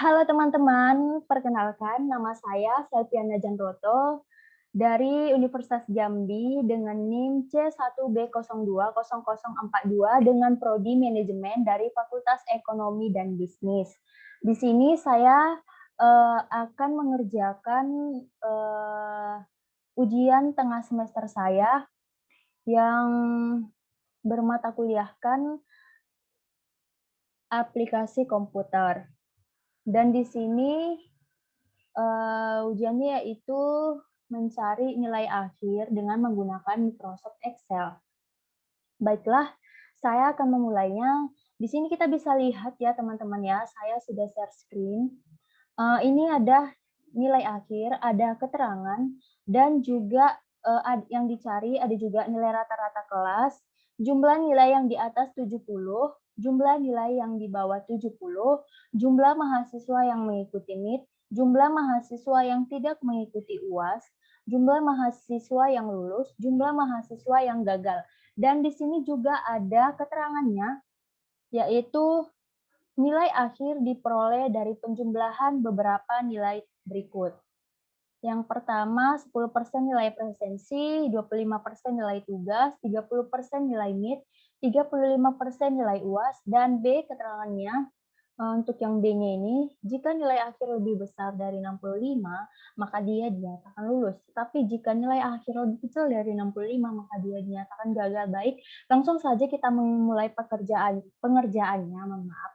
Halo teman-teman, perkenalkan nama saya Selviana Janroto dari Universitas Jambi dengan NIM C1B020042 dengan prodi manajemen dari Fakultas Ekonomi dan Bisnis. Di sini saya akan mengerjakan ujian tengah semester saya yang bermata kuliahkan aplikasi komputer. Dan di sini ujiannya yaitu mencari nilai akhir dengan menggunakan Microsoft Excel. Baiklah, saya akan memulainya. Di sini kita bisa lihat ya teman-teman ya, saya sudah share screen. Ini ada nilai akhir, ada keterangan, dan juga yang dicari ada juga nilai rata-rata kelas, jumlah nilai yang di atas 70, jumlah nilai yang di bawah 70, jumlah mahasiswa yang mengikuti MIT, jumlah mahasiswa yang tidak mengikuti UAS, jumlah mahasiswa yang lulus, jumlah mahasiswa yang gagal. Dan di sini juga ada keterangannya, yaitu nilai akhir diperoleh dari penjumlahan beberapa nilai berikut. Yang pertama, 10% nilai presensi, 25% nilai tugas, 30% nilai MIT, 35% nilai UAS, dan B keterangannya, untuk yang B-nya ini, jika nilai akhir lebih besar dari 65, maka dia dinyatakan lulus. Tapi jika nilai akhir lebih kecil dari 65, maka dia dinyatakan gagal. Baik, langsung saja kita memulai pengerjaannya, mohon maaf.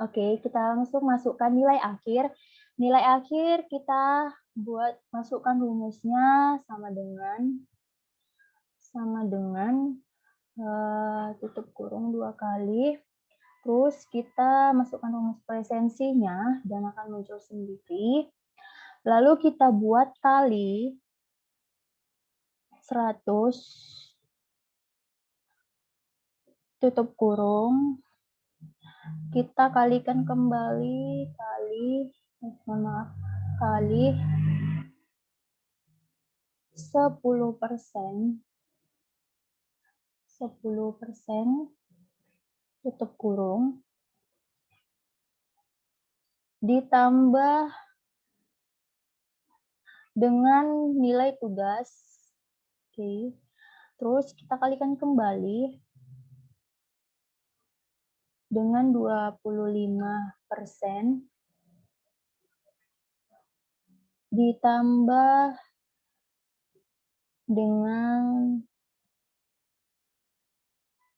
Oke, kita langsung masukkan nilai akhir. Nilai akhir kita masukkan rumusnya sama dengan tutup kurung 2 kali. Terus kita masukkan rumus presensinya dan akan muncul sendiri. Lalu kita buat kali 100 tutup kurung, kita kalikan kembali kali 10% tutup kurung ditambah dengan nilai tugas. Oke. Terus kita kalikan kembali dengan 25% ditambah dengan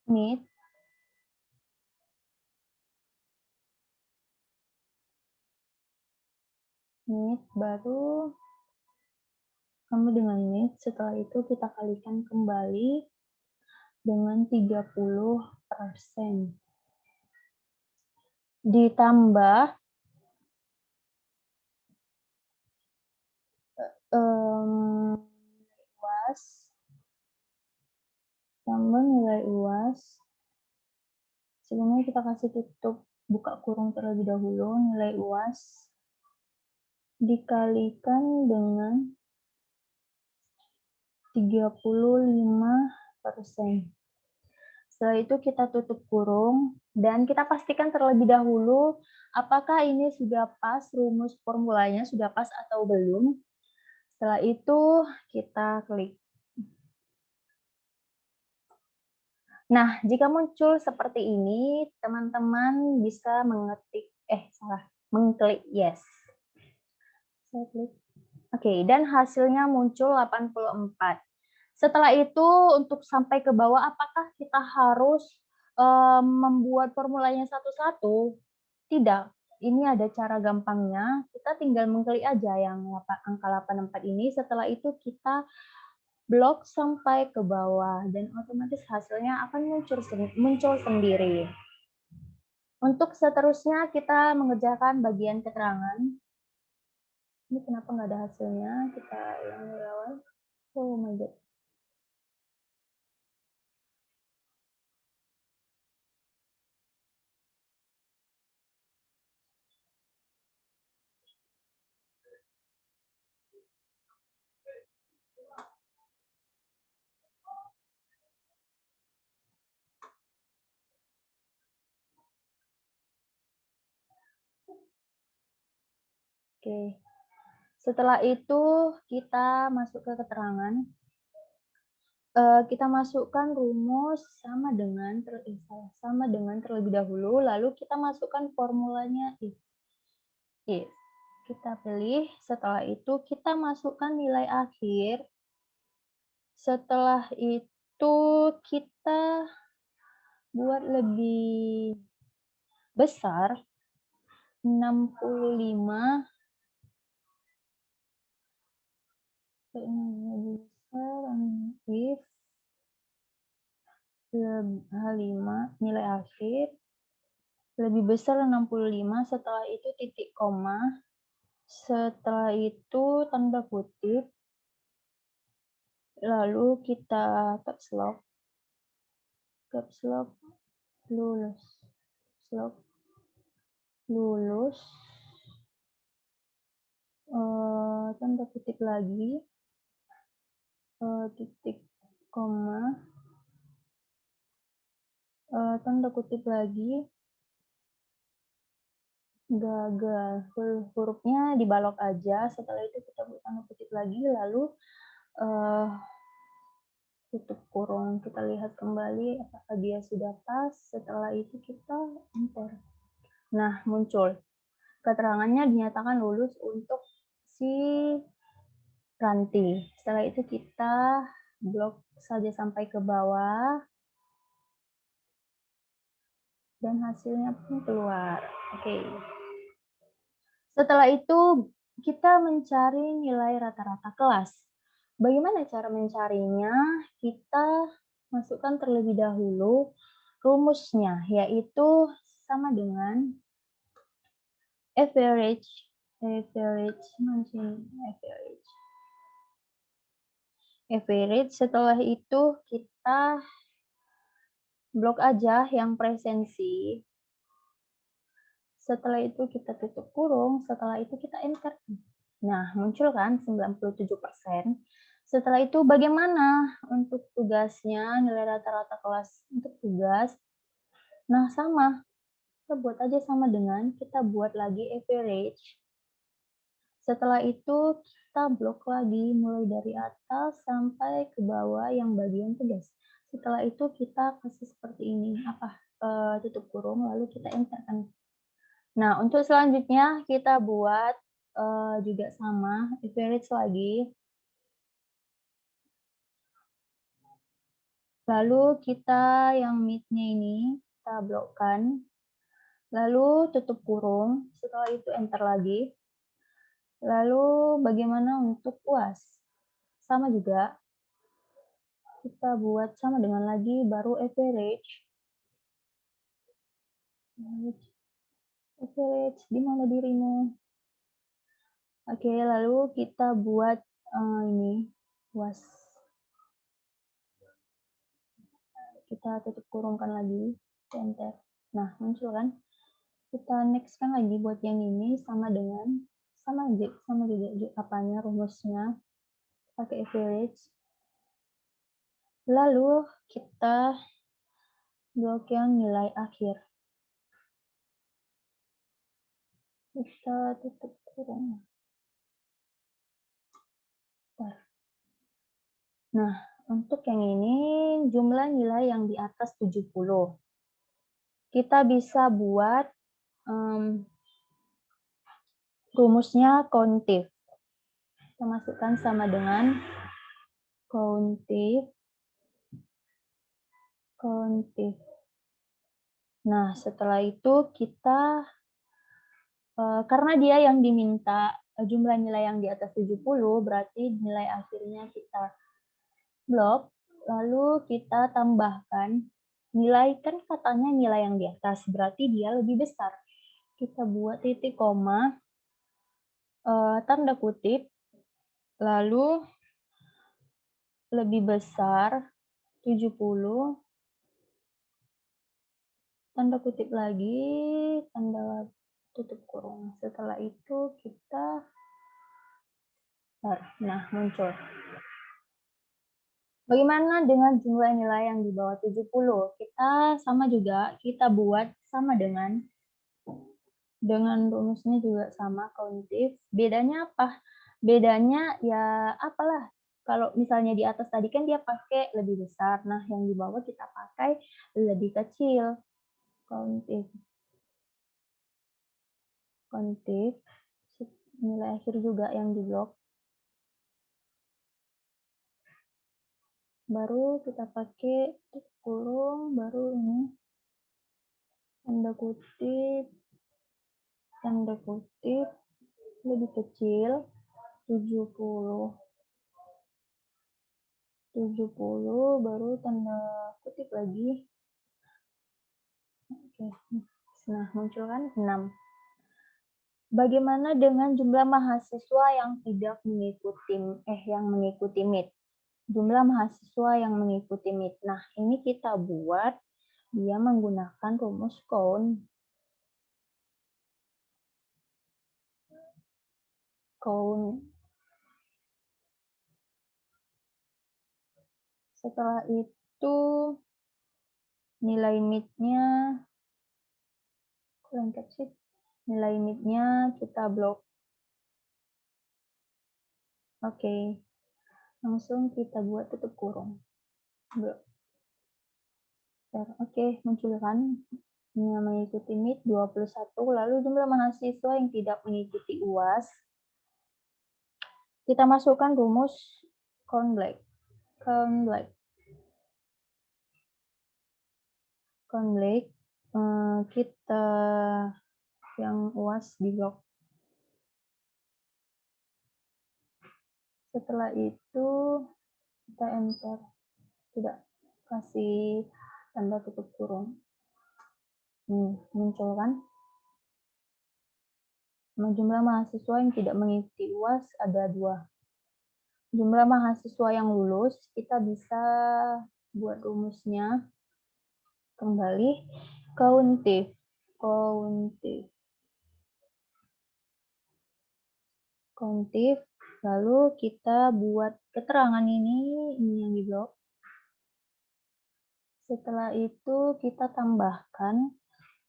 MIT baru sama dengan MIT. Setelah itu kita kalikan kembali dengan 30% ditambah UAS tambah nilai UAS. Sebelumnya kita kasih tutup buka kurung terlebih dahulu, nilai UAS dikalikan dengan 35%. Setelah itu kita tutup kurung dan kita pastikan terlebih dahulu apakah ini sudah pas, rumus formulanya sudah pas atau belum. Setelah itu kita klik. Nah, jika muncul seperti ini, teman-teman bisa mengklik yes. Saya klik. Oke, dan hasilnya muncul 84. Setelah itu untuk sampai ke bawah apakah kita harus membuat formulanya satu-satu? Tidak. Ini ada cara gampangnya. Kita tinggal mengklik aja yang angka 84 ini. Setelah itu kita blok sampai ke bawah dan otomatis hasilnya akan muncul sendiri. Untuk seterusnya kita mengerjakan bagian keterangan. Ini kenapa nggak ada hasilnya? Kita ulangi dari awal. Oh my god. Oke. Setelah itu kita masuk ke keterangan. Kita masukkan rumus sama dengan terlebih dahulu, lalu kita masukkan formulanya if. Kita pilih, setelah itu kita masukkan nilai akhir. Setelah itu kita buat lebih besar, 65 lebih besar if H5 nilai akhir lebih besar 65, setelah itu titik koma, setelah itu tanda kutip, lalu kita caps lock, lulus, tanda kutip lagi, titik koma, tanda kutip lagi, gagal, hurufnya dibalok aja, setelah itu kita buat tanda kutip lagi, lalu tutup kurung, kita lihat kembali apakah dia sudah pas, setelah itu kita enter. Nah, muncul keterangannya dinyatakan lulus untuk si Ranti. Setelah itu kita blok saja sampai ke bawah, dan hasilnya pun keluar. Oke. Setelah itu kita mencari nilai rata-rata kelas. Bagaimana cara mencarinya? Kita masukkan terlebih dahulu rumusnya, yaitu sama dengan average. Setelah itu kita blok aja yang presensi. Setelah itu kita tutup kurung, setelah itu kita enter. Nah, muncul kan 97%. Setelah itu bagaimana untuk tugasnya, nilai rata-rata kelas untuk tugas? Nah, sama. Kita buat aja sama dengan, kita buat lagi average. Setelah itu kita blok lagi mulai dari atas sampai ke bawah yang bagian tugas. Setelah itu kita kasih seperti ini, tutup kurung, lalu kita enter kan. Nah, untuk selanjutnya kita buat juga sama, average lagi. Lalu kita yang mid-nya ini kita blokkan. Lalu tutup kurung, setelah itu enter lagi. Lalu bagaimana untuk UAS? Sama juga. Kita buat sama dengan lagi, baru average. Average, di mana dirimu? Oke, lalu kita buat ini, UAS. Kita tutup kurungkan lagi, enter. Nah, muncul kan? Kita next kan lagi buat yang ini sama juga apanya rumusnya, pakai average. Lalu kita blok yang nilai akhir. Kita tutup kurung. Nah, untuk yang ini jumlah nilai yang di atas 70. Kita bisa buat rumusnya countif. Kita masukkan sama dengan countif. Nah, setelah itu kita, karena dia yang diminta jumlah nilai yang di atas 70, berarti nilai akhirnya kita blok, lalu kita tambahkan nilai, kan katanya nilai yang di atas, berarti dia lebih besar. Kita buat titik koma, tanda kutip, lalu lebih besar 70, tanda kutip lagi, tanda tutup kurung. Setelah itu kita, nah muncul. Bagaimana dengan jumlah nilai yang di bawah 70? Kita sama juga, kita buat sama dengan Dengan rumusnya juga sama kauntif, bedanya apa? Bedanya ya apalah, kalau misalnya di atas tadi kan dia pakai lebih besar, nah yang di bawah kita pakai lebih kecil, kauntif. Kontif, nilai akhir juga yang di blok. Baru kita pakai kurung, baru ini tanda kutip lebih kecil 70 baru tanda kutip lagi. Oke. Nah, muncul kan 6. Bagaimana dengan jumlah mahasiswa yang tidak mengikuti MIT? Jumlah mahasiswa yang mengikuti MIT. Nah, ini kita buat dia menggunakan rumus count. Setelah itu nilai MIT-nya kita blok. Oke. Langsung kita buat tutup kurung. Blok. Oke, muncul kan yang mengikuti MIT 21, lalu jumlah mahasiswa yang tidak mengikuti UAS. Kita masukkan rumus count black. Kita yang UAS di blok. Setelah itu kita enter, tidak kasih tanda tutup kurung. Muncul kan? Jumlah mahasiswa yang tidak mengikuti UAS ada 2. Jumlah mahasiswa yang lulus, kita bisa buat rumusnya kembali, kauntif, lalu kita buat keterangan ini yang di blok. Setelah itu kita tambahkan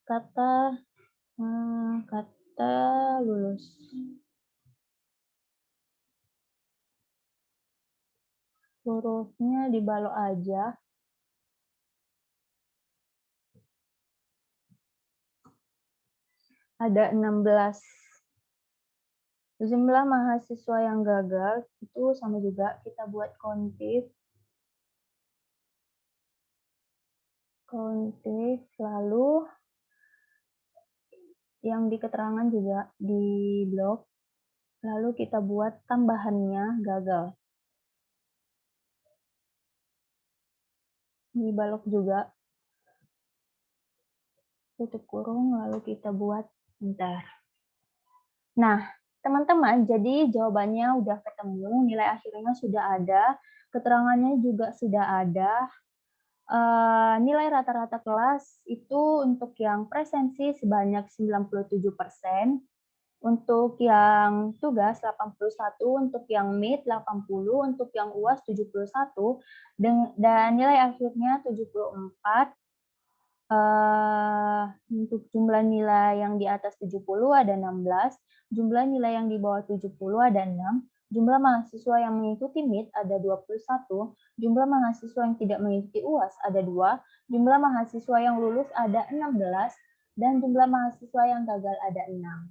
kata lulus. Hurufnya dibalok aja. Ada 16. Jumlah mahasiswa yang gagal itu sama juga, kita buat kauntif, lalu yang di keterangan juga di blok, lalu kita buat tambahannya gagal. Di balok juga, tutup kurung, lalu kita buat enter. Nah, teman-teman, jadi jawabannya udah ketemu, nilai akhirnya sudah ada, keterangannya juga sudah ada. Nilai rata-rata kelas itu untuk yang presensi sebanyak 97%, untuk yang tugas 81, untuk yang MIT 80, untuk yang UAS 71, dan nilai akhirnya 74. Untuk jumlah nilai yang di atas 70 ada 16, jumlah nilai yang di bawah 70 ada 6, jumlah mahasiswa yang mengikuti MIT ada 21, jumlah mahasiswa yang tidak mengikuti UAS ada 2, jumlah mahasiswa yang lulus ada 16, dan jumlah mahasiswa yang gagal ada 6.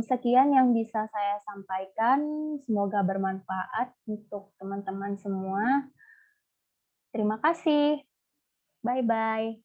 Sekian yang bisa saya sampaikan, semoga bermanfaat untuk teman-teman semua. Terima kasih. Bye-bye.